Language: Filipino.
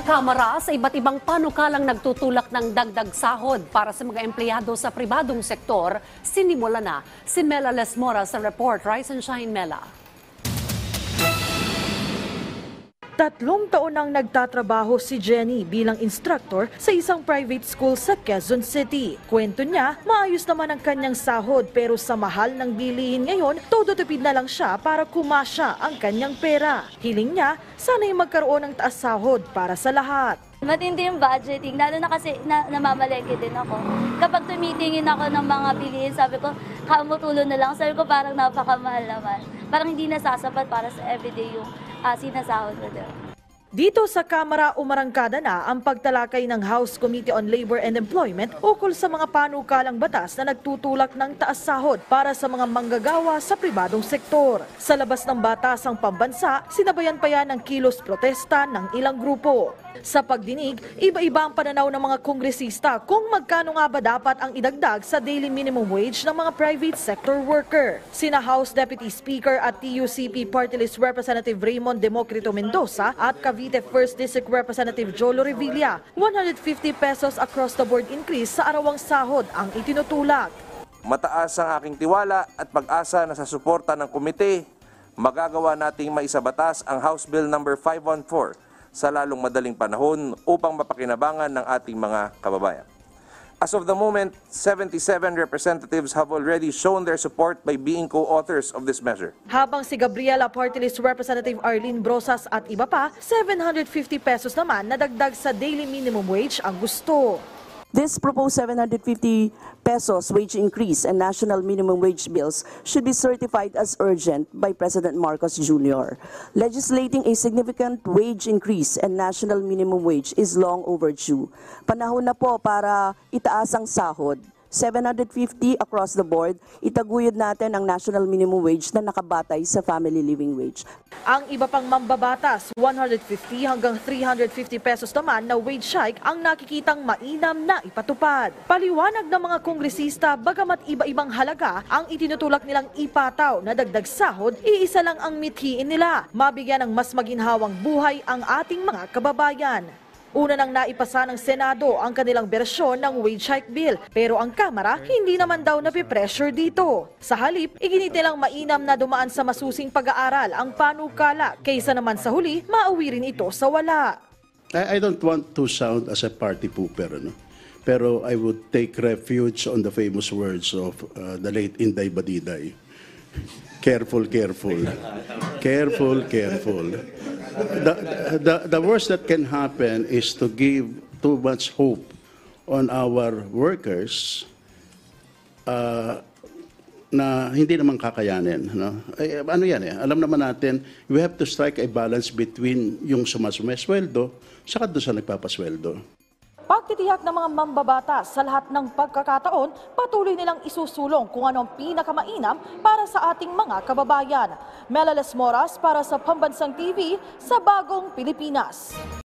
Kamara sa iba't ibang panukalang nagtutulak ng dagdag sahod para sa mga empleyado sa pribadong sektor, sinimula na. Si Mela Lesmora sa report. Rise and Shine, Mela. 3 taon nang nagtatrabaho si Jenny bilang instructor sa isang private school sa Quezon City. Kwento niya, maayos naman ang kanyang sahod pero sa mahal ng bilihin ngayon, todo tipid na lang siya para kumasya ang kanyang pera. Hiling niya, sana'y magkaroon ng taas sahod para sa lahat. Matindi yung budgeting, lalo na kasi namamalengke din ako. Kapag tumitingin ako ng mga bilihin, sabi ko, kamutulo na lang. Sabi ko, parang napakamahal naman. Parang hindi nasasapat para sa everyday yung sinasahod ko din. Dito sa Kamara, umarangkada na ang pagtalakay ng House Committee on Labor and Employment ukol sa mga panukalang batas na nagtutulak ng taas sahod para sa mga manggagawa sa pribadong sektor. Sa labas ng batasang pambansa, sinabayan pa yan ng kilos protesta ng ilang grupo. Sa pagdinig, iba-iba ang pananaw ng mga kongresista kung magkano nga ba dapat ang idagdag sa daily minimum wage ng mga private sector worker. Sina House Deputy Speaker at TUCP Party List Representative Raymond Democrito Mendoza at Cavite 1st District Representative Jolo Revilla, 150 pesos across the board increase sa arawang sahod ang itinutulak. Mataas ang aking tiwala at pag-asa na sa suporta ng komite, magagawa nating maisabatas ang House Bill No. 514 sa lalong madaling panahon upang mapakinabangan ng ating mga kababayan. As of the moment, 77 representatives have already shown their support by being co-authors of this measure. Habang si Gabriela Party List Representative Arlene Brosas at iba pa, 750 pesos naman na dagdag sa daily minimum wage ang gusto. This proposed 750 pesos wage increase and national minimum wage bills should be certified as urgent by President Marcos Jr. Legislating a significant wage increase and national minimum wage is long overdue. Panahon na po para itaas ang sahod. 750 across the board, itaguyod natin ang national minimum wage na nakabatay sa family living wage. Ang iba pang mambabatas, 150 hanggang 350 pesos naman na wage hike ang nakikitang mainam na ipatupad. Paliwanag ng mga kongresista, bagamat iba-ibang halaga ang itinutulak nilang ipataw na dagdag sahod, iisa lang ang mithiin nila, mabigyan ng mas maginhawang buhay ang ating mga kababayan. Una nang naipasa ng Senado ang kanilang bersyon ng wage hike bill, pero ang Kamara hindi naman daw napipressure dito. Sa halip, iginit nilang mainam na dumaan sa masusing pag-aaral ang panukala kaysa naman sa huli, mauwi rin ito sa wala. I don't want to sound as a party pooper, no? Pero I would take refuge on the famous words of the late Inday Badiday. Careful, careful. Careful, careful. The worst that can happen is to give too much hope on our workers na hindi naman kakayanin. No? Ano yan eh? Alam naman natin, we have to strike a balance between yung sumasumesweldo saka doon sa nagpapasweldo. Pagtitiyak ng mga mambabatas sa lahat ng pagkakataon, patuloy nilang isusulong kung anong pinakamainam para sa ating mga kababayan. Mela Lesmoras para sa Pambansang TV sa Bagong Pilipinas.